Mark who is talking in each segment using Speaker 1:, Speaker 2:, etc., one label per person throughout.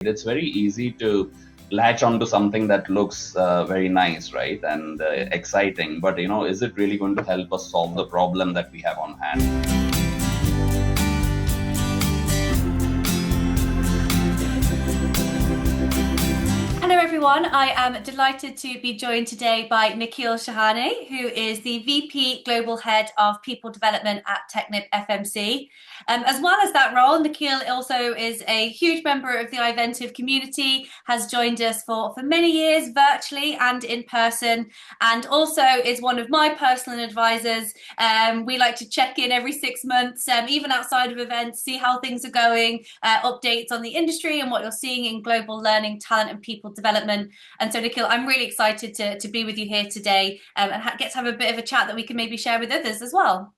Speaker 1: It's very easy to latch onto something that looks very nice, right, and exciting. But is it really going to help us solve the problem that we have on hand?
Speaker 2: Hello everyone, I am delighted to be joined today by Nikhil Shahane, who is the VP Global Head of People Development at TechnipFMC. As well as that role, Nikhil also is a huge member of the iVentiv community, has joined us for many years virtually and in person, and also is one of my personal advisors. We like to check in every 6 months, even outside of events, see how things are going, updates on the industry and what you're seeing in global learning, talent and people development. And so, Nikhil, I'm really excited to be with you here today and get to have a bit of a chat that we can maybe share with others as well.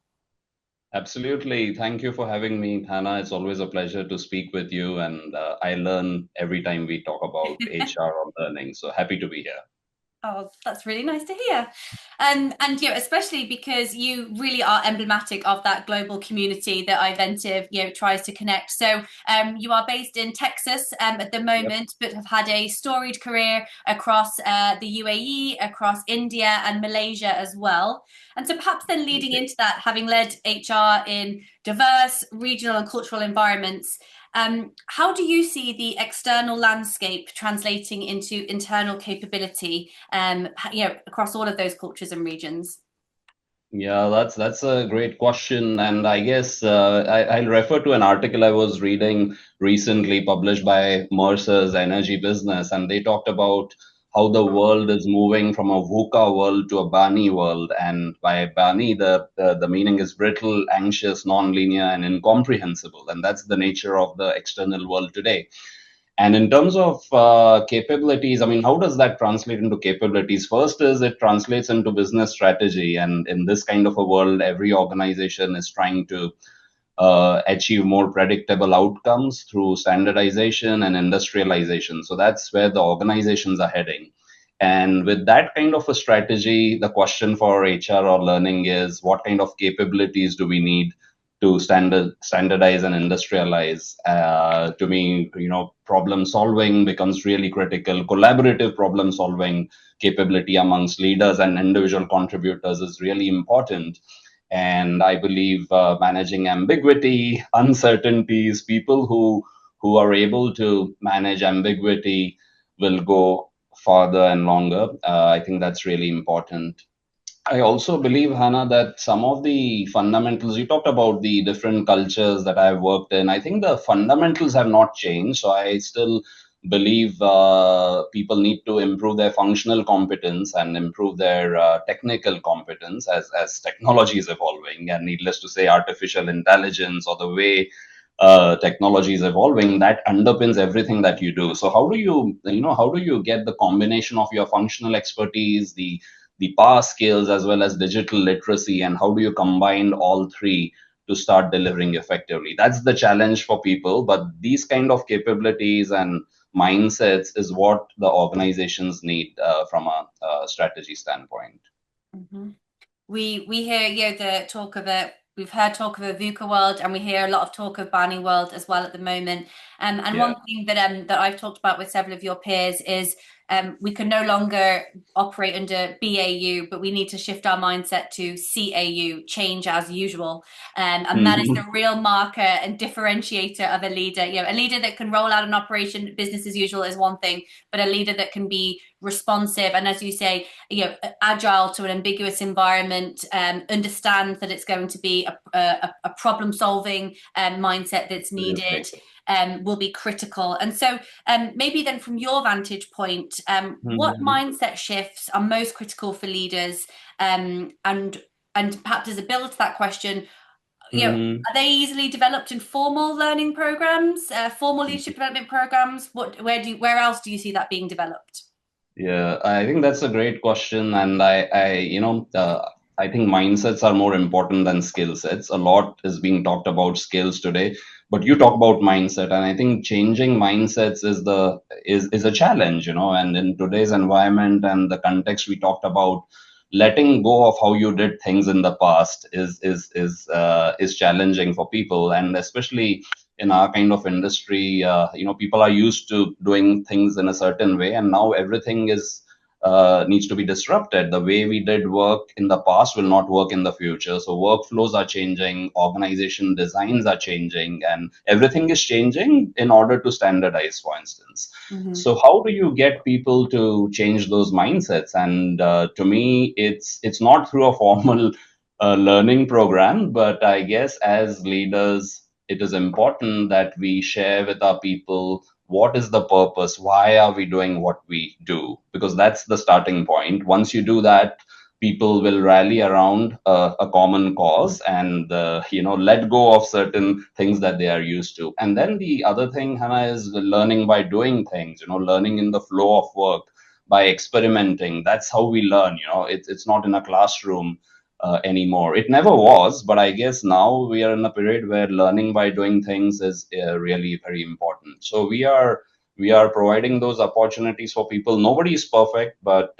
Speaker 1: Absolutely. Thank you for having me, Hannah. It's always a pleasure to speak with you, and I learn every time we talk about HR or learning. So happy to be here.
Speaker 2: Oh, that's really nice to hear. And especially because you really are emblematic of that global community that iVentiv, tries to connect. So you are based in Texas at the moment, but have had a storied career across the UAE, across India and Malaysia as well. And so perhaps then leading into that, having led HR in diverse regional and cultural environments, how do you see the external landscape translating into internal capability, across all of those cultures and regions?
Speaker 1: Yeah, that's a great question, and I guess I'll refer to an article I was reading recently, published by Mercer's Energy Business, and they talked about how the world is moving from a VUCA world to a BANI world. And by BANI, the meaning is brittle, anxious, non-linear, and incomprehensible, and that's the nature of the external world today. And in terms of capabilities, I mean, how does that translate into capabilities? First is it translates into business strategy. And in this kind of a world, every organization is trying to achieve more predictable outcomes through standardization and industrialization. So that's where the organizations are heading. And with that kind of a strategy, the question for HR or learning is what kind of capabilities do we need to standardize and industrialize? To me, problem solving becomes really critical. Collaborative problem solving capability amongst leaders and individual contributors is really important. And I believe managing ambiguity, uncertainties, people who are able to manage ambiguity will go farther and longer. I think that's really important. I also believe, Hannah, that some of the fundamentals, you talked about the different cultures that I've worked in. I think the fundamentals have not changed. So I still believe people need to improve their functional competence and improve their technical competence as technology is evolving. And needless to say, artificial intelligence or the way technology is evolving, that underpins everything that you do. So how do you get the combination of your functional expertise, the power skills as well as digital literacy, and how do you combine all three to start delivering effectively? That's the challenge for people, but these kind of capabilities and mindsets is what the organizations need from a strategy standpoint.
Speaker 2: Mm-hmm. We hear the talk of a we've heard talk of a VUCA world, and we hear a lot of talk of BANI world as well at the moment. And one thing that I've talked about with several of your peers is we can no longer operate under BAU, but we need to shift our mindset to CAU, change as usual. And that is the real marker and differentiator of a leader. A leader that can roll out an operation, business as usual, is one thing, but a leader that can be responsive and, as you say, agile to an ambiguous environment, understand that it's going to be a problem-solving mindset that's needed. Will be critical. And so maybe then from your vantage point, what mindset shifts are most critical for leaders? And perhaps as a build to that question, are they easily developed in formal learning programs, formal leadership development programs? Where else do you see that being developed?
Speaker 1: Yeah, I think that's a great question, and I think mindsets are more important than skill sets. A lot is being talked about skills today, but you talk about mindset, and I think changing mindsets is a challenge, And in today's environment and the context we talked about, letting go of how you did things in the past is challenging for people, and especially in our kind of industry, people are used to doing things in a certain way, and now everything is needs to be disrupted. The way we did work in the past will not work in the future. So workflows are changing, organization designs are changing, and everything is changing in order to standardize, for instance. So how do you get people to change those mindsets? And to me, it's not through a formal learning program, but I guess as leaders, it is important that we share with our people what is the purpose, why are we doing what we do, because that's the starting point. Once you do that, people will rally around a common cause and let go of certain things that they are used to. And then the other thing, Hannah, is learning by doing things, learning in the flow of work by experimenting. That's how we learn. It's not in a classroom anymore. It never was, but I guess now we are in a period where learning by doing things is really very important. So we are providing those opportunities for people. Nobody is perfect, but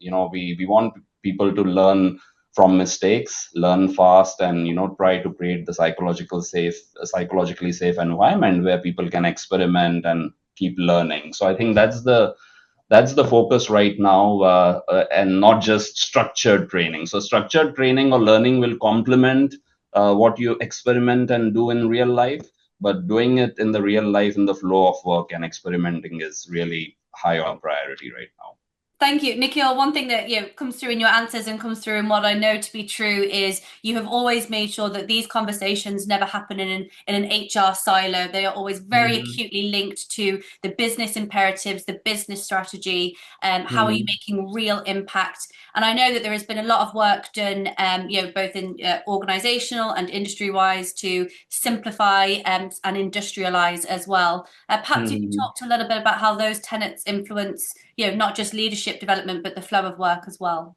Speaker 1: we want people to learn from mistakes, learn fast, and try to create the psychologically safe environment where people can experiment and keep learning. So I think that's the focus right now, and not just structured training. So structured training or learning will complement what you experiment and do in real life, but doing it in the real life in the flow of work and experimenting is really high on priority right now.
Speaker 2: Thank you, Nikhil. One thing that comes through in your answers and comes through in what I know to be true is you have always made sure that these conversations never happen in an HR silo. They are always very acutely linked to the business imperatives, the business strategy, how are you making real impact? And I know that there has been a lot of work done, both in organizational and industry-wise to simplify and industrialize as well. Perhaps you can talk a little bit about how those tenets influence not just leadership development, but the flow of work as well.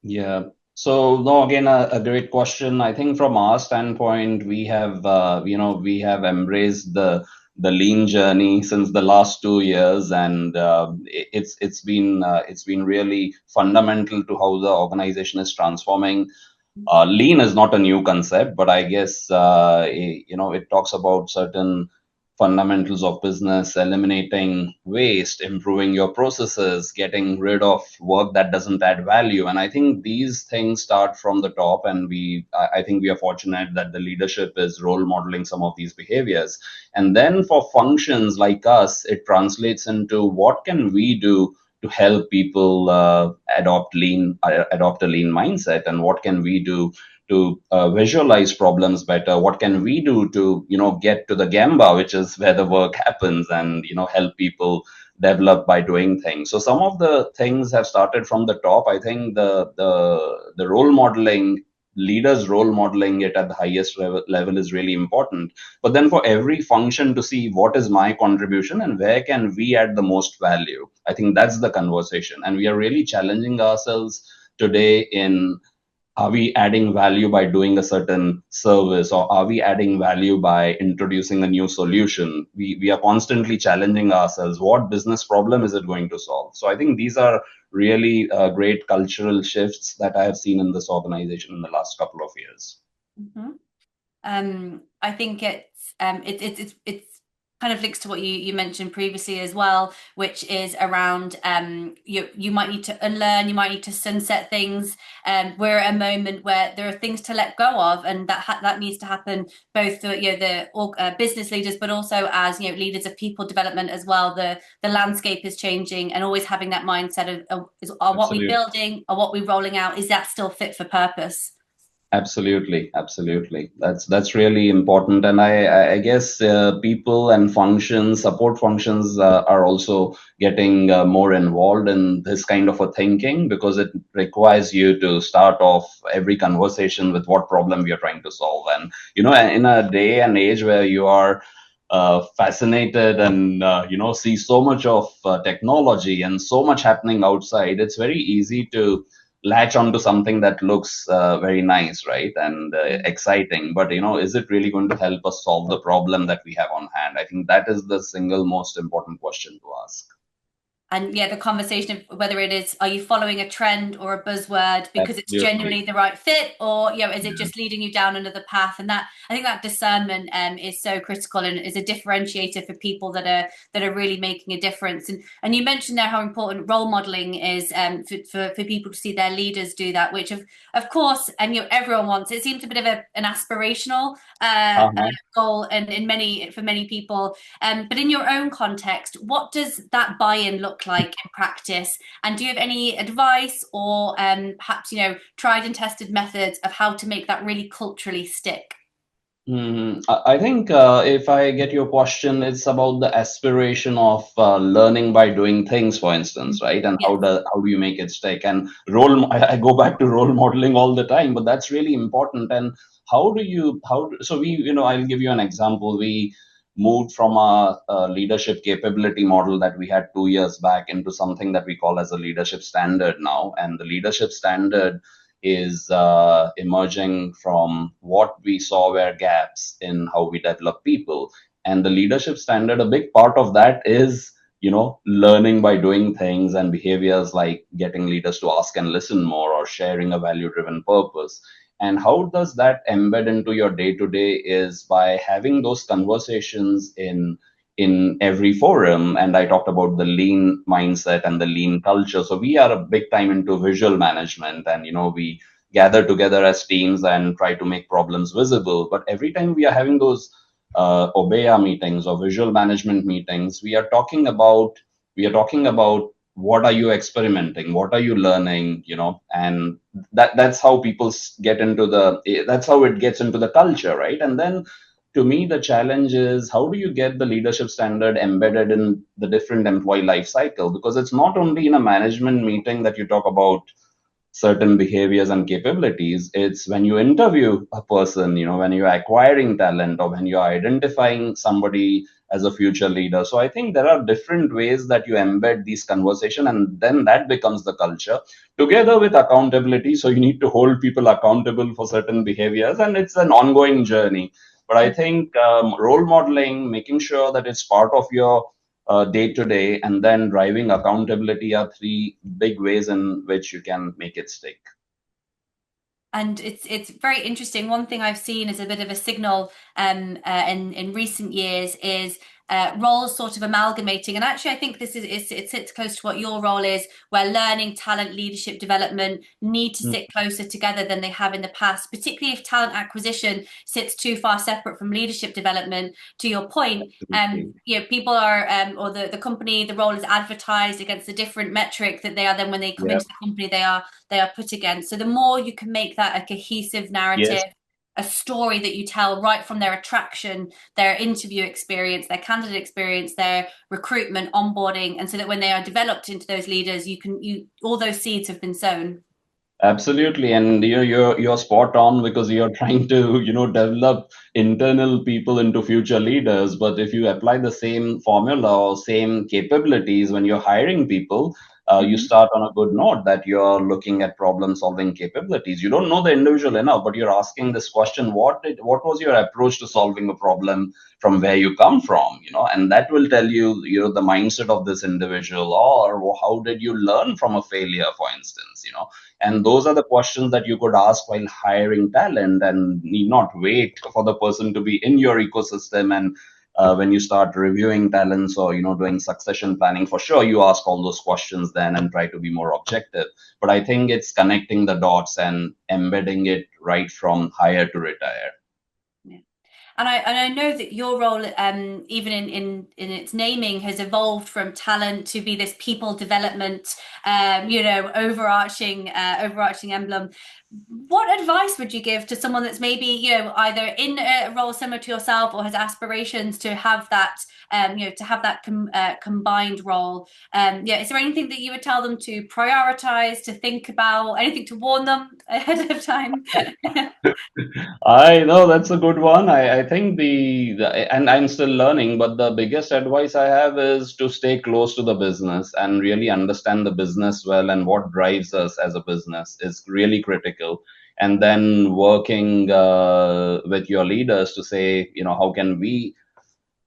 Speaker 1: Yeah. So no, again, a great question. I think from our standpoint, we have embraced the lean journey since the last 2 years, and it's been really fundamental to how the organization is transforming. Lean is not a new concept, but I guess it talks about certain fundamentals of business, eliminating waste, improving your processes, getting rid of work that doesn't add value. And I think these things start from the top, and I think we are fortunate that the leadership is role modeling some of these behaviors. And then for functions like us, it translates into what can we do to help people adopt a lean mindset, and what can we do to visualize problems better. What can we do to get to the gamba, which is where the work happens, and help people develop by doing things. So some of the things have started from the top. I think the role modeling, leaders role modeling it at the highest level is really important. But then for every function to see what is my contribution and where can we add the most value, I think that's the conversation. And we are really challenging ourselves today in, are we adding value by doing a certain service, or are we adding value by introducing a new solution? We are constantly challenging ourselves. What business problem is it going to solve? So I think these are really great cultural shifts that I have seen in this organization in the last couple of years.
Speaker 2: I think it's kind of links to what you mentioned previously as well, which is around you might need to unlearn, you might need to sunset things. We're at a moment where there are things to let go of, and that needs to happen both for the business leaders, but also as leaders of people development as well. The landscape is changing, and always having that mindset of are what we're building, or what we're rolling out, is that still fit for purpose?
Speaker 1: Absolutely. That's really important, and I guess people and functions, support functions, are also getting more involved in this kind of a thinking, because it requires you to start off every conversation with what problem we are trying to solve. And in a day and age where you are fascinated and see so much of technology and so much happening outside, it's very easy to latch onto something that looks very nice, right, and exciting. But is it really going to help us solve the problem that we have on hand? I think that is the single most important question to ask.
Speaker 2: And yeah, the conversation of whether it is, are you following a trend or a buzzword because it's
Speaker 1: Absolutely.
Speaker 2: genuinely the right fit, or is it
Speaker 1: Yeah.
Speaker 2: just leading you down another path? And that, I think that discernment is so critical and is a differentiator for people that are really making a difference. And you mentioned there how important role modeling is for people to see their leaders do that, which of course, and everyone wants. It seems a bit of an aspirational
Speaker 1: Uh-huh.
Speaker 2: goal, and for many people. But in your own context, what does that buy-in look like in practice? And do you have any advice or perhaps, tried and tested methods of how to make that really culturally stick?
Speaker 1: I think if I get your question, it's about the aspiration of learning by doing things, for instance, right? And
Speaker 2: Yes.
Speaker 1: how do you make it stick? And I go back to role modeling all the time, but that's really important. And so I'll give you an example. We moved from a leadership capability model that we had 2 years back into something that we call as a leadership standard now. And the leadership standard is emerging from what we saw were gaps in how we develop people. And the leadership standard, a big part of that is, learning by doing things and behaviors like getting leaders to ask and listen more or sharing a value driven purpose. And how does that embed into your day to day is by having those conversations in every forum. And I talked about the lean mindset and the lean culture. So we are a big time into visual management, and we gather together as teams and try to make problems visible. But every time we are having those OBEA meetings or visual management meetings, we are talking about what are you experimenting, what are you learning, and that's how that's how it gets into the culture, right? And then to me, the challenge is how do you get the leadership standard embedded in the different employee life cycle? Because it's not only in a management meeting that you talk about certain behaviors and capabilities. It's when you interview a person, when you're acquiring talent or when you're identifying somebody as a future leader. So I think there are different ways that you embed these conversation, and then that becomes the culture together with accountability. So you need to hold people accountable for certain behaviors, and it's an ongoing journey. But I think role modeling, making sure that it's part of your day to day, and then driving accountability are three big ways in which you can make it stick.
Speaker 2: And it's very interesting. One thing I've seen as a bit of a signal in recent years is roles sort of amalgamating. And actually, I think it sits close to what your role is, where learning, talent, leadership development need to
Speaker 1: Mm.
Speaker 2: sit closer together than they have in the past, particularly if talent acquisition sits too far separate from leadership development. To your point,
Speaker 1: Absolutely.
Speaker 2: people are or the company, the role is advertised against a different metric that they are then when they come
Speaker 1: Yeah.
Speaker 2: into the company they are put against. So the more you can make that a cohesive narrative,
Speaker 1: Yes.
Speaker 2: a story that you tell right from their attraction, their interview experience, their candidate experience, their recruitment, onboarding, and so that when they are developed into those leaders, you all those seeds have been sown.
Speaker 1: Absolutely, and you're spot on because you're trying to develop internal people into future leaders. But if you apply the same formula or same capabilities when you're hiring people, you
Speaker 2: Mm-hmm.
Speaker 1: start on a good note that you're looking at problem solving capabilities. You don't know the individual enough, but you're asking this question: what was your approach to solving a problem from where you come from? And that will tell you the mindset of this individual, or how did you learn from a failure, for instance. And those are the questions that you could ask while hiring talent and need not wait for the person to be in your ecosystem. And when you start reviewing talents or doing succession planning, for sure you ask all those questions then and try to be more objective. But I think it's connecting the dots and embedding it right from hire to retire.
Speaker 2: Yeah. And I know that your role, even in its naming, has evolved from talent to be this people development, overarching emblem. What advice would you give to someone that's maybe, either in a role similar to yourself or has aspirations to have that, combined role? Is there anything that you would tell them to prioritize, to think about, anything to warn them ahead of time?
Speaker 1: I know that's a good one. I think and I'm still learning, but the biggest advice I have is to stay close to the business and really understand the business well, and what drives us as a business is really critical. And then working with your leaders to say, how can we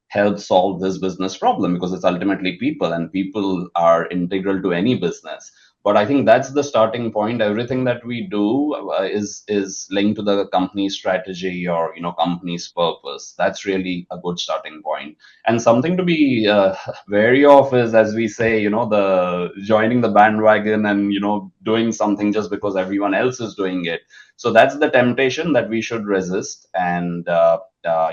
Speaker 1: help solve this business problem, because it's ultimately people, and people are integral to any business. But I think that's the starting point. Everything that we do is linked to the company's strategy, or company's purpose. That's really a good starting point. And something to be wary of is, as we say, the joining the bandwagon and doing something just because everyone else is doing it. So that's the temptation that we should resist. And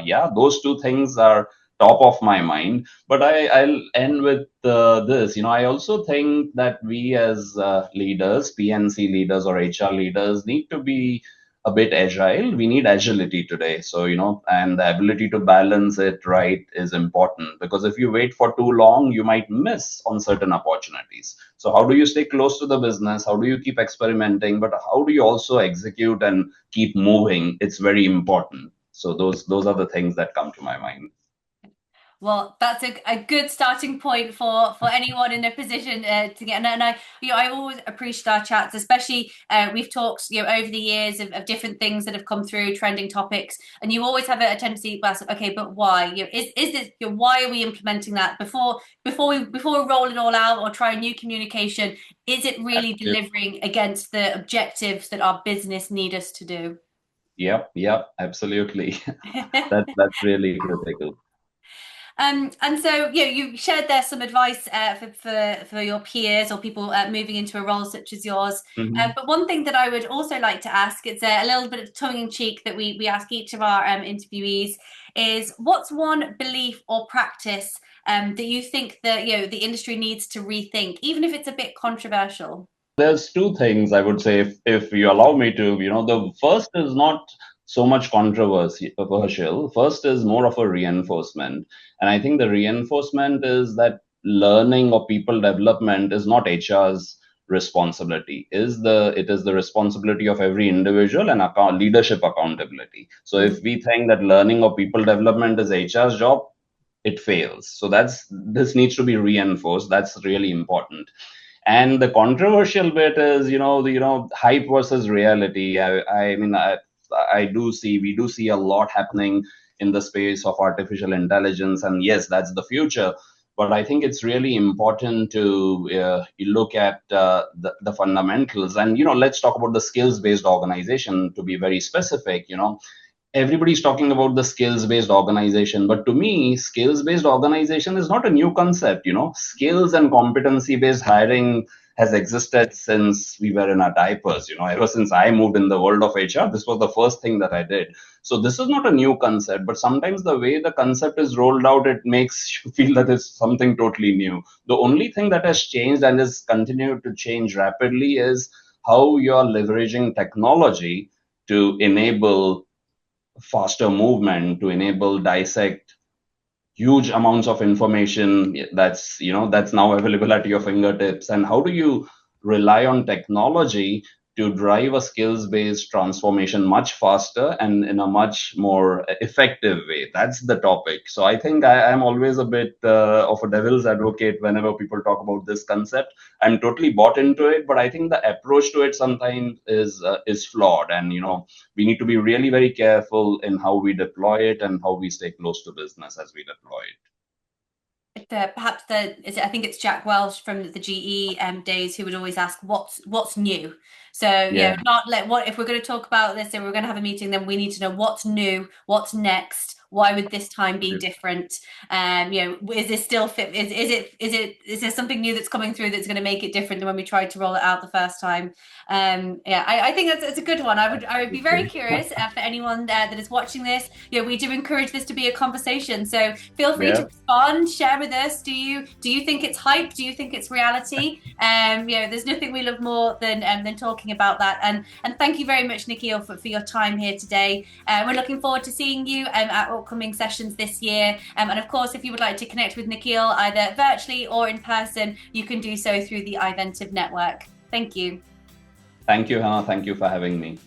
Speaker 1: yeah, those two things are top of my mind. But I'll end with this. I also think that we as leaders, PNC leaders or HR leaders, need to be a bit agile. We need agility today. So, and the ability to balance it right is important, because if you wait for too long, you might miss on certain opportunities. So how do you stay close to the business? How do you keep experimenting? But how do you also execute and keep moving? It's very important. So those are the things that come to my mind.
Speaker 2: Well, that's a good starting point for anyone in a position to get. And I always appreciate our chats, especially we've talked over the years of different things that have come through, trending topics, and you always have a tendency to ask, okay, but why? Is this why are we implementing that before we roll it all out or try new communication? Is it really delivering against the objectives that our business need us to do?
Speaker 1: Yep, absolutely. That's really critical.
Speaker 2: And so, you shared there some advice for your peers or people moving into a role such as yours.
Speaker 1: Mhm.
Speaker 2: But one thing that I would also like to ask, it's a little bit of tongue in cheek that we ask each of our interviewees, is what's one belief or practice that you think that the industry needs to rethink, even if it's a bit controversial?
Speaker 1: There's two things I would say, if you allow me to. The first is not so much controversial. First is more of a reinforcement. And I think the reinforcement is that learning or people development is not HR's responsibility. It is the responsibility of every individual, and leadership accountability. So if we think that learning or people development is HR's job, it fails. So this needs to be reinforced. That's really important. And the controversial bit is, hype versus reality. I mean, we do see a lot happening in the space of artificial intelligence, and yes, that's the future. But I think it's really important to look at the fundamentals. And let's talk about the skills-based organization, to be very specific. Everybody's talking about the skills based organization, but to me, skills based organization is not a new concept. Skills and competency based hiring has existed since we were in our diapers. Ever since I moved in the world of HR, this was the first thing that I did. So this is not a new concept, but sometimes the way the concept is rolled out, it makes you feel that it's something totally new. The only thing that has changed and is continued to change rapidly is how you're leveraging technology to enable faster movement, to enable dissect huge amounts of information that's now available at your fingertips. And how do you rely on technology to drive a skills based transformation much faster and in a much more effective way? That's the topic. So I think I'm always a bit of a devil's advocate whenever people talk about this concept. I'm totally bought into it, but I think the approach to it sometimes is flawed. And we need to be really very careful in how we deploy it and how we stay close to business as we deploy it.
Speaker 2: I think it's Jack Welch from the GE days who would always ask what's new. So
Speaker 1: Yeah.
Speaker 2: not like, what if we're going to talk about this and we're going to have a meeting, then we need to know what's new, what's next, why would this time be different? Is this still fit? Is there something new that's coming through that's going to make it different than when we tried to roll it out the first time? I think it's a good one. I would be very curious for anyone that is watching this. We do encourage this to be a conversation, so feel free to respond, share with us. Do you think it's hype? Do you think it's reality? There's nothing we love more than talking about that. And thank you very much, Nikhil, for your time here today. We're looking forward to seeing you at upcoming sessions this year. And of course, if you would like to connect with Nikhil either virtually or in person, you can do so through the iVentiv network. Thank you.
Speaker 1: Thank you, Hannah. Thank you for having me.